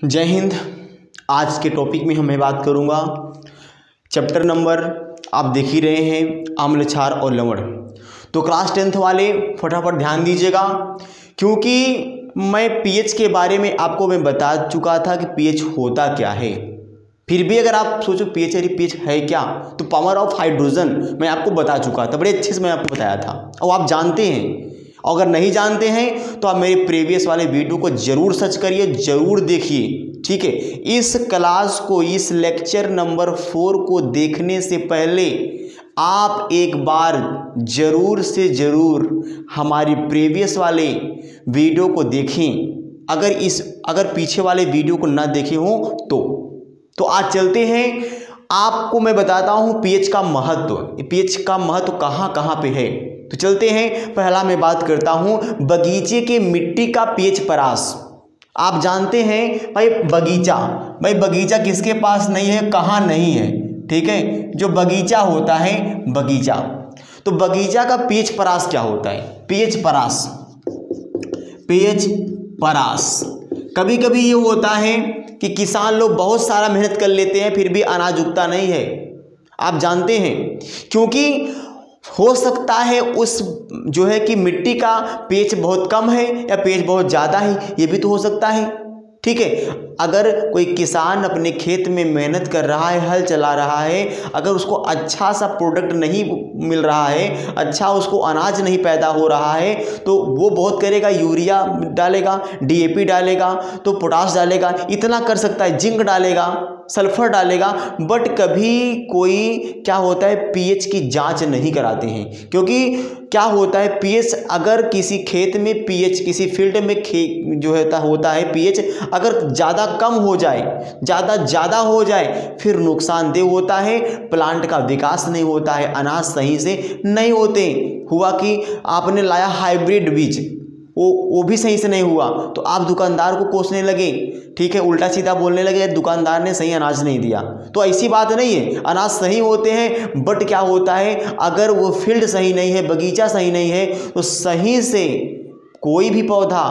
जय हिंद। आज के टॉपिक में मैं बात करूंगा चैप्टर नंबर आप देख ही रहे हैं अम्ल क्षार और लवण। तो क्लास 10th वाले फटाफट ध्यान दीजिएगा, क्योंकि मैं पीएच के बारे में आपको मैं बता चुका था कि पीएच होता क्या है। फिर भी अगर आप सोचो पीएच पीएच है क्या, तो पावर ऑफ हाइड्रोजन मैं आपको बता चुका था, बड़े अच्छे से मैं आपको बताया था और आप जानते हैं। अगर नहीं जानते हैं तो आप मेरे प्रीवियस वाले वीडियो को जरूर सर्च करिए, जरूर देखिए, ठीक है। इस क्लास को, इस लेक्चर नंबर 4 को देखने से पहले आप एक बार जरूर से जरूर हमारी प्रीवियस वाले वीडियो को देखें। अगर पीछे वाले वीडियो को ना देखे हो तो आज चलते हैं, आपको मैं बताता हूं पीएच का महत्व। पीएच का महत्व कहां कहां पे है, तो चलते हैं। पहला मैं बात करता हूं बगीचे के मिट्टी का पीएच परास। आप जानते हैं भाई बगीचा किसके पास नहीं है, कहां नहीं है, ठीक है। जो बगीचा होता है बगीचा, तो बगीचा का पीएच परास क्या होता है। पीएच परास कभी कभी ये होता है कि किसान लोग बहुत सारा मेहनत कर लेते हैं फिर भी अनाज उगता नहीं है। आप जानते हैं, क्योंकि हो सकता है उस जो है कि मिट्टी का पीएच बहुत कम है या पीएच बहुत ज़्यादा है, ये भी तो हो सकता है, ठीक है। अगर कोई किसान अपने खेत में मेहनत कर रहा है, हल चला रहा है, अगर उसको अच्छा सा प्रोडक्ट नहीं मिल रहा है, अच्छा उसको अनाज नहीं पैदा हो रहा है, तो वो बहुत करेगा, यूरिया डालेगा, डीएपी डालेगा, तो पोटाश डालेगा, इतना कर सकता है, जिंक डालेगा, सल्फर डालेगा, बट कभी कोई क्या होता है पीएच की जांच नहीं कराते हैं। क्योंकि क्या होता है पीएच, अगर किसी खेत में पीएच, किसी फील्ड में जो होता है पीएच अगर ज़्यादा कम हो जाए, ज़्यादा हो जाए, फिर नुकसानदेह होता है, प्लांट का विकास नहीं होता है, अनाज सही से नहीं होते। हुआ कि आपने लाया हाइब्रिड बीज, वो भी सही से नहीं हुआ, तो आप दुकानदार को कोसने लगे, ठीक है, उल्टा सीधा बोलने लगे, दुकानदार ने सही अनाज नहीं दिया। तो ऐसी बात नहीं है, अनाज सही होते हैं, बट क्या होता है अगर वो फील्ड सही नहीं है, बगीचा सही नहीं है, तो सही से कोई भी पौधा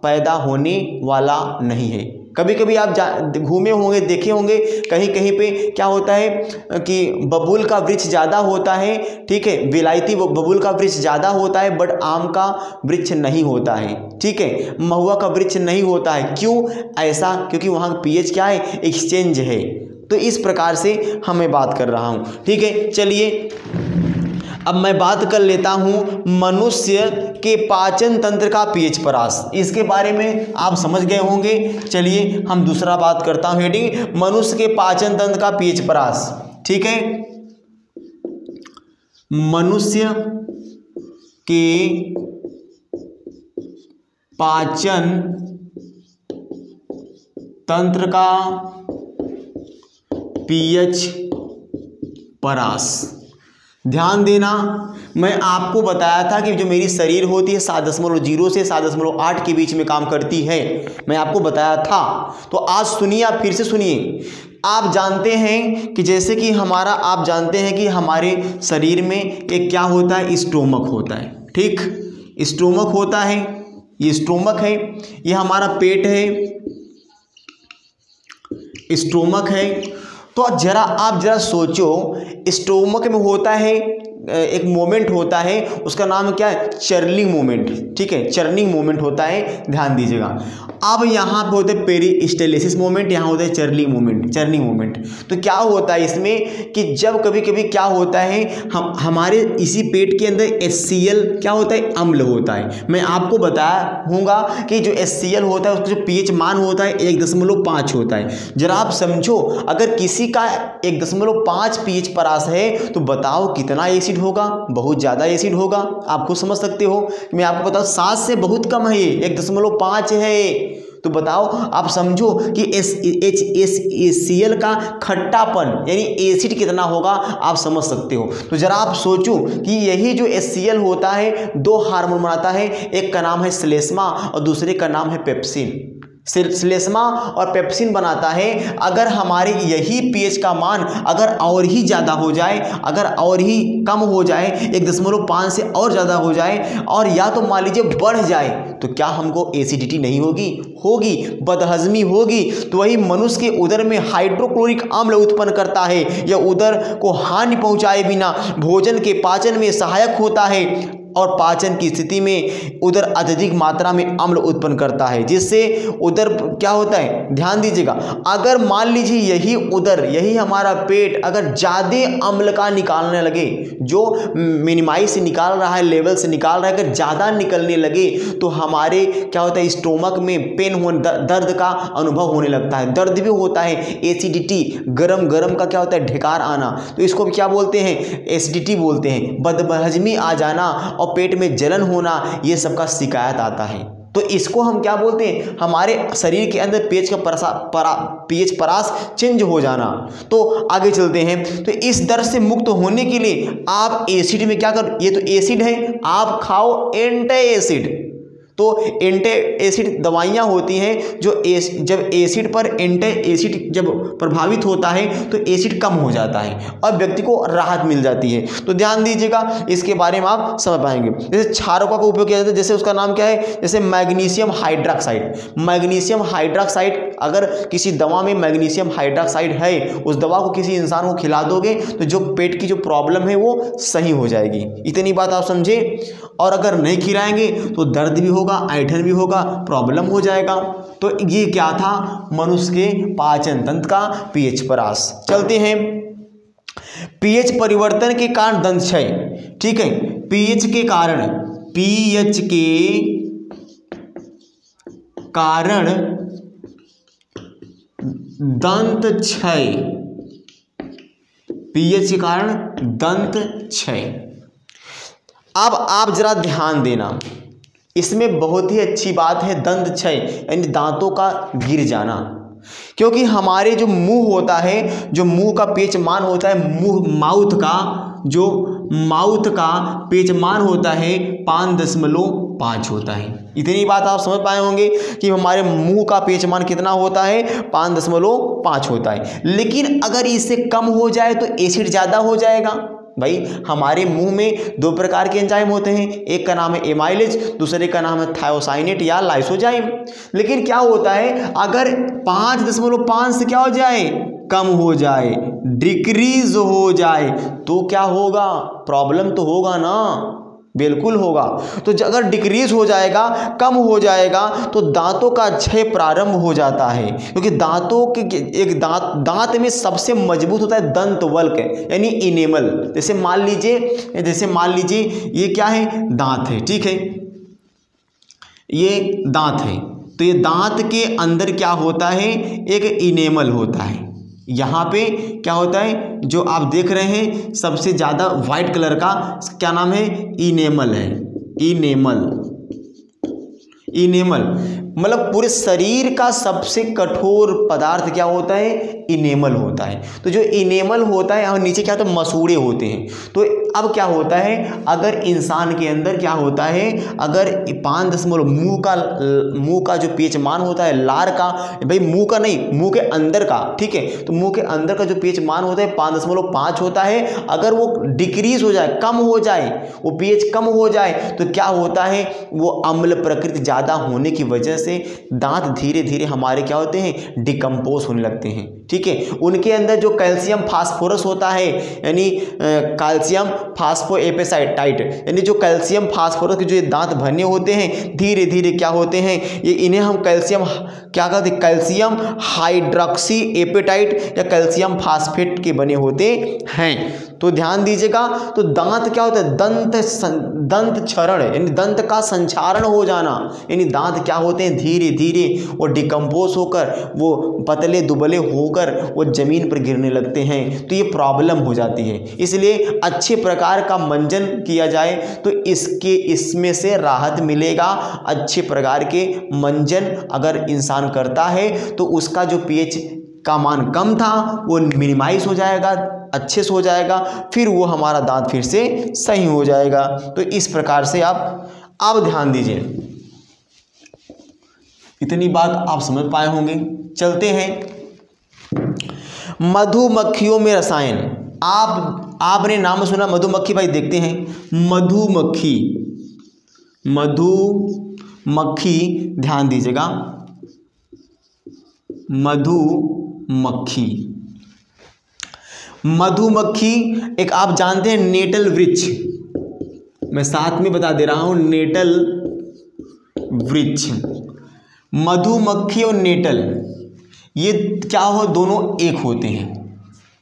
पैदा होने वाला नहीं है। कभी कभी आप घूमे होंगे, देखे होंगे, कहीं कहीं पे क्या होता है कि बबूल का वृक्ष ज़्यादा होता है, ठीक है, विलायती बबूल का वृक्ष ज़्यादा होता है, बट आम का वृक्ष नहीं होता है, ठीक है, महुआ का वृक्ष नहीं होता है। क्यों ऐसा? क्योंकि वहाँ का पीएच क्या है, एक्सचेंज है। तो इस प्रकार से मैं बात कर रहा हूँ, ठीक है। चलिए अब मैं बात कर लेता हूँ मनुष्य के पाचन तंत्र का पीएच परास। इसके बारे में आप समझ गए होंगे। चलिए हम दूसरा बात करता हूँ, हेडिंग मनुष्य के पाचन तंत्र का पीएच परास, ठीक है। मनुष्य के पाचन तंत्र का पीएच परास। ध्यान देना, मैं आपको बताया था कि जो मेरी शरीर होती है 7.0 से 7.8 के बीच में काम करती है, मैं आपको बताया था। तो आज सुनिए, आप फिर से सुनिए। आप जानते हैं कि जैसे कि आप जानते हैं कि हमारे शरीर में एक क्या होता है, स्टोमक होता है, ठीक, स्टोमक होता है, ये स्टोमक है, ये हमारा पेट है, स्टोमक है। तो आप जरा सोचो, स्टोमक में होता है एक मोमेंट होता है, उसका नाम क्या है, चर्निंग मोमेंट, ठीक है, चर्निंग मोमेंट होता है, ध्यान दीजिएगा। अब यहाँ पे होते हैं पेरिस्टाल्सिस मोमेंट, यहाँ होता है चर्निंग मोमेंट। तो क्या होता है इसमें कि जब कभी कभी क्या होता है, हमारे इसी पेट के अंदर HCl क्या होता है, अम्ल होता है। मैं आपको बताया हूँगा कि जो HCl होता है उसका जो पीएच मान होता है 1.5 होता है। जरा आप समझो, अगर किसी का 1.5 पीएच परास है तो बताओ कितना एसिड होगा, बहुत ज़्यादा एसिड होगा। आप खुद समझ सकते हो, मैं आपको बताऊँ 7 से बहुत कम है, ये 1.5 है। तो बताओ, आप समझो कि HCl का खट्टापन यानी एसिड कितना होगा, आप समझ सकते हो। तो जरा आप सोचो कि यही जो HCl होता है 2 हार्मोन बनाता है, एक का नाम है श्लेष्मा और दूसरे का नाम है पेप्सिन। श्लेष्मा और पेप्सिन बनाता है। अगर हमारे यही पीएच का मान अगर और ही ज़्यादा हो जाए, अगर और ही कम हो जाए, 1.5 से और ज़्यादा हो जाए, और या तो मान लीजिए बढ़ जाए, तो क्या हमको एसिडिटी नहीं होगी? होगी, बदहजमी होगी। तो वही मनुष्य के उदर में हाइड्रोक्लोरिक अम्ल उत्पन्न करता है। यह उदर को हानि पहुंचाए बिना भोजन के पाचन में सहायक होता है और पाचन की स्थिति में उदर अत्यधिक मात्रा में अम्ल उत्पन्न करता है, जिससे उदर क्या होता है, ध्यान दीजिएगा, अगर मान लीजिए यही उदर, यही हमारा पेट अगर ज़्यादा अम्ल का निकालने लगे, जो मिनिमाइज से निकाल रहा है, लेवल से निकाल रहा है, अगर ज़्यादा निकलने लगे तो हमारे क्या होता है, स्टोमक में पेन होने, दर्द का अनुभव होने लगता है, दर्द भी होता है, एसिडिटी, गरम गरम का क्या होता है, ढेकार आना, तो इसको क्या बोलते हैं, एसिडिटी बोलते हैं। बदहजमी आ जाना और पेट में जलन होना, ये सब का शिकायत आता है। तो इसको हम क्या बोलते हैं, हमारे शरीर के अंदर पीएच का पीएच परास चेंज हो जाना। तो आगे चलते हैं। तो इस दर्द से मुक्त होने के लिए आप एसिड में क्या कर, ये तो एसिड है, आप खाओ एंटी एसिड। तो एंटी एसिड दवाइयाँ होती हैं जो जब एसिड पर एंटी एसिड जब प्रभावित होता है तो एसिड कम हो जाता है और व्यक्ति को राहत मिल जाती है। तो ध्यान दीजिएगा, इसके बारे में आप समझ पाएंगे। जैसे क्षारकों का उपयोग किया जाता है, जैसे उसका नाम क्या है, जैसे मैग्नीशियम हाइड्रॉक्साइड। मैग्नीशियम हाइड्रॉक्साइड, अगर किसी दवा में मैग्नीशियम हाइड्रॉक्साइड है, उस दवा को किसी इंसान को खिला दोगे तो जो पेट की जो प्रॉब्लम है वो सही हो जाएगी। इतनी बात आप समझे। और अगर नहीं खिलाएंगे तो दर्द भी होगा, ऐंठन भी होगा, प्रॉब्लम हो जाएगा। तो ये क्या था, मनुष्य के पाचन तंत्र का पीएच परास। चलते हैं, पीएच परिवर्तन के कारण दंत क्षय। ठीक है, पीएच के कारण, पीएच के कारण दंत क्षय, पीएच के कारण दंत क्षय। अब आप जरा ध्यान देना, इसमें बहुत ही अच्छी बात है दंत क्षय, यानी दांतों का गिर जाना। क्योंकि हमारे जो मुंह होता है, जो मुंह का पीएच मान होता है, मुंह माउथ का जो माउथ का पीएच मान होता है 5.5 होता है। इतनी बात आप समझ पाए होंगे कि हमारे मुंह का पीएच मान कितना होता है, 5.5 होता है। लेकिन अगर इससे कम हो जाए तो एसिड ज़्यादा हो जाएगा। भाई हमारे मुंह में 2 प्रकार के एंजाइम होते हैं, एक का नाम है एमाइलेज, दूसरे का नाम है थायोसाइनेट या लाइसोजाइम। लेकिन क्या होता है, अगर 5.5 से क्या हो जाए, कम हो जाए, डिक्रीज हो जाए, तो क्या होगा, प्रॉब्लम तो होगा ना, बिल्कुल होगा। तो अगर डिक्रीज हो जाएगा, कम हो जाएगा, तो दांतों का क्षय प्रारंभ हो जाता है। क्योंकि दांतों के एक दांत में सबसे मजबूत होता है दंत वल्क, यानी इनेमल। जैसे मान लीजिए ये क्या है, दांत है, ठीक है, ये दांत है। तो ये दांत के अंदर क्या होता है, एक इनेमल होता है। यहाँ पे क्या होता है, जो आप देख रहे हैं सबसे ज़्यादा वाइट कलर का, क्या नाम है, इनेमल है। इनेमल मतलब पूरे शरीर का सबसे कठोर पदार्थ क्या होता है, इनेमल होता है। तो जो इनेमल होता है और नीचे क्या होता है, मसूड़े होते हैं। तो अब क्या होता है, अगर इंसान के अंदर क्या होता है, अगर 5 मुंह का जो पीएच मान होता है, लार का, भाई मुंह का नहीं, मुंह के अंदर का, ठीक है, तो मुंह के अंदर का जो पीएच मान होता है 5.5 होता है। अगर वो डिक्रीज हो जाए, कम हो जाए, वो पीएच कम हो जाए, तो क्या होता है, वो अम्ल प्रकृति ज़्यादा होने की वजह से दांत धीरे धीरे हमारे क्या होते हैं, डिकम्पोज होने लगते हैं। ठीक है, उनके अंदर जो कैल्शियम फास्फोरस होता है, यानी कैल्शियम फास्फोएपेटाइट, यानी जो कैल्शियम फास्फोरस के जो दांत भरने होते हैं, धीरे धीरे क्या होते हैं, ये इन्हें हम कैल्शियम क्या कहते हैं, कैल्शियम हाइड्रोक्सी एपेटाइट या कैल्शियम फास्फेट के बने होते हैं। तो ध्यान दीजिएगा, तो दांत क्या होता है, दंत क्षरण, यानी दंत का संक्षारण हो जाना, यानी दांत क्या होते हैं, धीरे धीरे वो डिकम्पोज होकर, वो पतले दुबले होकर वो जमीन पर गिरने लगते हैं। तो ये प्रॉब्लम हो जाती है। इसलिए अच्छे प्रकार का मंजन किया जाए तो इसमें से राहत मिलेगा। अच्छे प्रकार के मंजन अगर इंसान करता है तो उसका जो पीएच का मान कम था वो मिनिमाइज हो जाएगा, अच्छे से हो जाएगा, फिर वो हमारा दांत फिर से सही हो जाएगा। तो इस प्रकार से आप ध्यान दीजिए, इतनी बात आप समझ पाए होंगे। चलते हैं मधुमक्खियों में रसायन। आपने नाम सुना मधुमक्खी, भाई देखते हैं मधुमक्खी। मधुमक्खी ध्यान दीजिएगा, मधुमक्खी। मधुमक्खी एक आप जानते हैं नेटल वृक्ष, मैं साथ में बता दे रहा हूं नेटल वृक्ष। मधुमक्खी और नेटल ये क्या हो, दोनों एक होते हैं।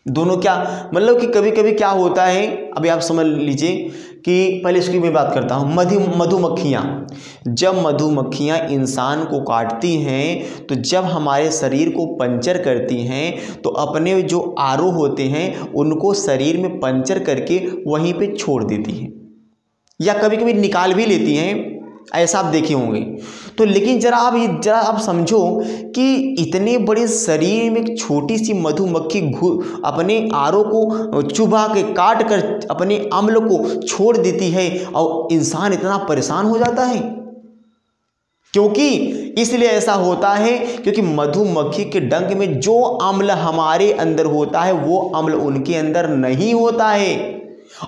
दोनों क्या मतलब कि कभी कभी क्या होता है, अभी आप समझ लीजिए कि पहले इसकी मैं बात करता हूँ। मधुमक्खियाँ, जब मधुमक्खियाँ इंसान को काटती हैं तो जब हमारे शरीर को पंचर करती हैं तो अपने जो आरो होते हैं उनको शरीर में पंचर करके वहीं पे छोड़ देती हैं, या कभी कभी निकाल भी लेती हैं, ऐसा आप देखे होंगे। तो लेकिन जरा आप समझो कि इतने बड़े शरीर में एक छोटी सी मधुमक्खी अपने आरो को चुभा के काट कर अपने अम्ल को छोड़ देती है और इंसान इतना परेशान हो जाता है। क्योंकि इसलिए ऐसा होता है क्योंकि मधुमक्खी के डंक में जो अम्ल हमारे अंदर होता है वो अम्ल उनके अंदर नहीं होता है।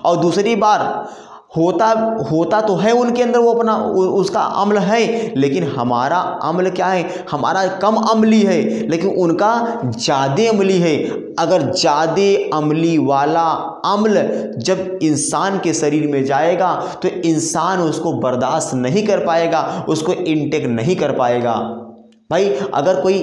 और दूसरी बार होता तो है उनके अंदर, वो अपना उसका अम्ल है, लेकिन हमारा अम्ल क्या है, हमारा कम अम्ली है लेकिन उनका ज़्यादा अम्ली है। अगर ज़्यादा अम्ली वाला अम्ल जब इंसान के शरीर में जाएगा तो इंसान उसको बर्दाश्त नहीं कर पाएगा, उसको इनटेक नहीं कर पाएगा। भाई अगर कोई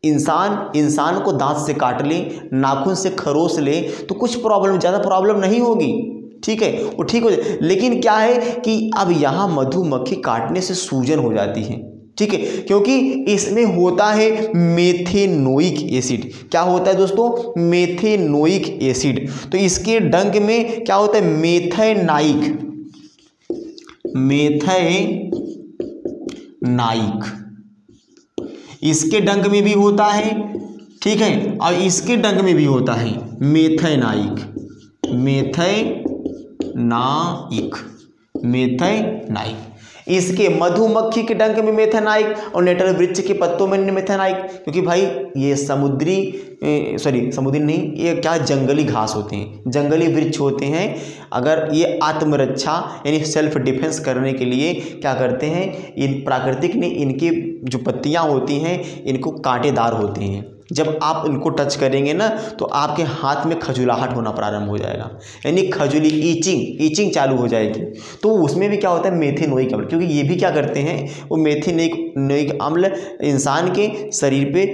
इंसान को दांत से काट ले, नाखून से खरोच ले तो कुछ प्रॉब्लम, ज़्यादा प्रॉब्लम नहीं होगी, ठीक है, वो ठीक हो जाए। लेकिन क्या है कि अब यहाँ मधुमक्खी काटने से सूजन हो जाती है, ठीक है, क्योंकि इसमें होता है मेथेनोइक एसिड। क्या होता है दोस्तों, मेथेनोइक एसिड। तो इसके डंक में क्या होता है, मेथेनाइक, इसके डंक में भी होता है, ठीक है, और इसके डंक में भी होता है मेथेनाइक। इसके मधुमक्खी के डंक में मेथेनाइक और नेटल वृक्ष के पत्तों में मेथेनाइक, क्योंकि भाई ये समुद्री नहीं, ये क्या जंगली घास होते हैं, जंगली वृक्ष होते हैं। अगर ये आत्मरक्षा यानी सेल्फ डिफेंस करने के लिए क्या करते हैं, इन प्राकृतिक ने इनके जो पत्तियां होती हैं इनको कांटेदार होती हैं। जब आप इनको टच करेंगे ना तो आपके हाथ में खजुलाहट होना प्रारंभ हो जाएगा, यानी खजुली ईचिंग चालू हो जाएगी। तो उसमें भी क्या होता है, मेथेनोइक अम्ल, क्योंकि ये भी क्या करते हैं, वो मेथेनोइक अम्ल इंसान के शरीर पे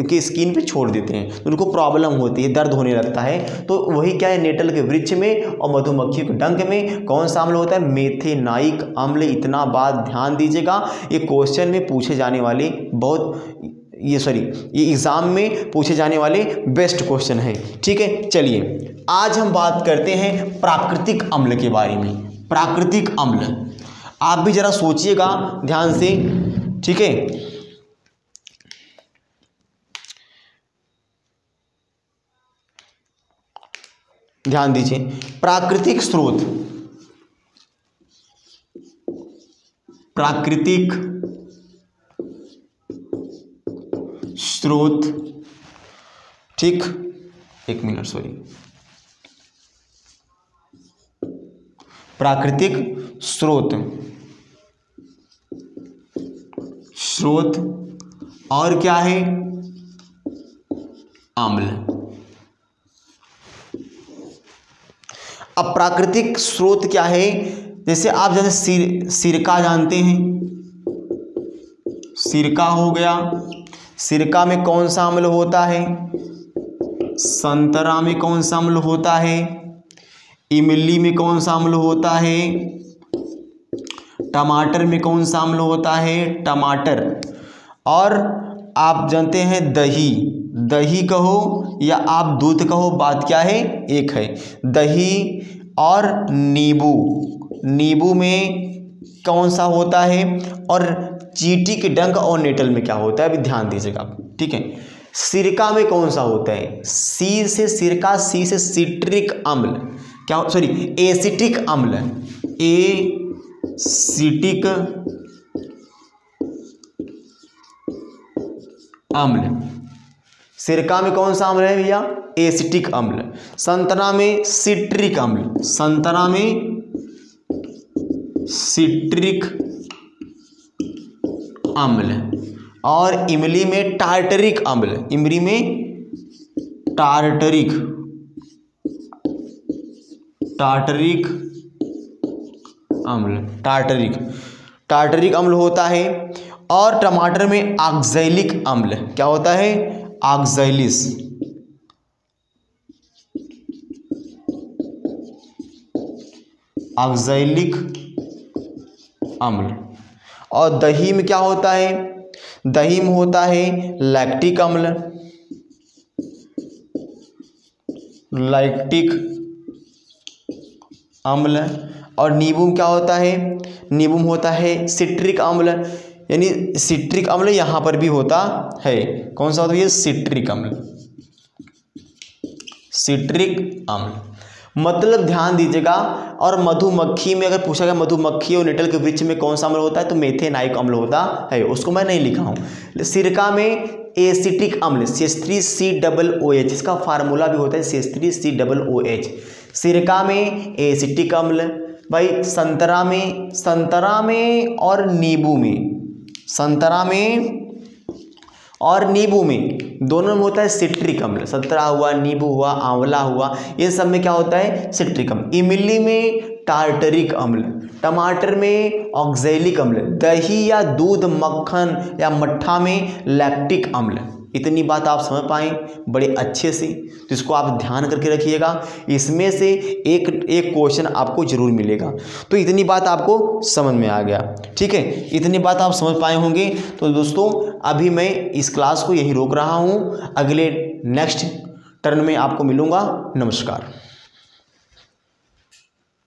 की स्किन पे छोड़ देते हैं तो उनको प्रॉब्लम होती है, दर्द होने लगता है। तो वही क्या है, नेटल के वृक्ष में और मधुमक्खी के डंक में कौन सा अम्ल होता है, मेथेनाइक अम्ल। इतना बात ध्यान दीजिएगा, ये क्वेश्चन में पूछे जाने वाले ये एग्ज़ाम में पूछे जाने वाले बेस्ट क्वेश्चन है, ठीक है। चलिए आज हम बात करते हैं प्राकृतिक अम्ल के बारे में। प्राकृतिक अम्ल आप भी जरा सोचिएगा ध्यान से, ठीक है। ध्यान दीजिए, प्राकृतिक स्रोत, ठीक, एक मिनट सॉरी, प्राकृतिक स्रोत और क्या है, अम्ल। अब प्राकृतिक स्रोत क्या है, जैसे आप जैसे सिरका जानते हैं, सिरका हो गया, सिरका में कौन सा अम्ल होता है, संतरा में कौन सा अम्ल होता है, इमली में कौन सा अम्ल होता है, टमाटर में कौन सा अम्ल होता है, टमाटर। और आप जानते हैं दही कहो या आप दूध कहो, बात क्या है, एक है। दही और नींबू में कौन सा होता है, और चींटी के डंक और नेटल में क्या होता है, अभी ध्यान दीजिएगा, ठीक है। सिरका में कौन सा होता है, सी से सिरका, सी से सिट्रिक अम्ल, क्या सॉरी एसिटिक अम्ल, एसिटिक अम्ल। सिरका में कौन सा अम्ल है भैया? एसिटिक अम्ल। संतरा में सिट्रिक अम्ल, संतरा में सिट्रिक अम्ल। और इमली में टार्टरिक अम्ल, इमली में टार्टरिक अम्ल, टार्टरिक अम्ल होता है। और टमाटर में ऑक्सैलिक अम्ल, क्या होता है? ऑक्सैलिस, ऑक्सैलिक अम्ल। और दही में क्या होता है? दही में होता है लैक्टिक अम्ल, लैक्टिक अम्ल। और नींबू में क्या होता है? नींबू में होता है सिट्रिक अम्ल, यानी सिट्रिक अम्ल यहाँ पर भी होता है। कौन सा होता है ये? सिट्रिक अम्ल, सिट्रिक अम्ल। मतलब ध्यान दीजिएगा। और मधुमक्खी में अगर पूछा गया मधुमक्खी और निटल के वृक्ष में कौन सा अम्ल होता है, तो मेथेनाइक अम्ल होता है, उसको मैं नहीं लिखा हूँ। सिरका में एसिटिक अम्ल, CH3COOH, इसका फार्मूला भी होता है CH3COOH। सिरका में एसिटिक अम्ल। भाई संतरा में और नींबू में, संतरा में और नींबू में दोनों में होता है सिट्रिक अम्ल। संतरा हुआ, नींबू हुआ, आंवला हुआ, ये सब में क्या होता है? सिट्रिक अम्ल। इमली में टार्टरिक अम्ल, टमाटर में ऑक्सैलिक अम्ल, दही या दूध, मक्खन या मट्ठा में लैक्टिक अम्ल। इतनी बात आप समझ पाए बड़े अच्छे से, तो इसको आप ध्यान करके रखिएगा। इसमें से एक क्वेश्चन आपको जरूर मिलेगा। तो इतनी बात आपको समझ में आ गया, ठीक है? इतनी बात आप समझ पाए होंगे। तो दोस्तों अभी मैं इस क्लास को यहीं रोक रहा हूँ, अगले नेक्स्ट टर्न में आपको मिलूँगा। नमस्कार।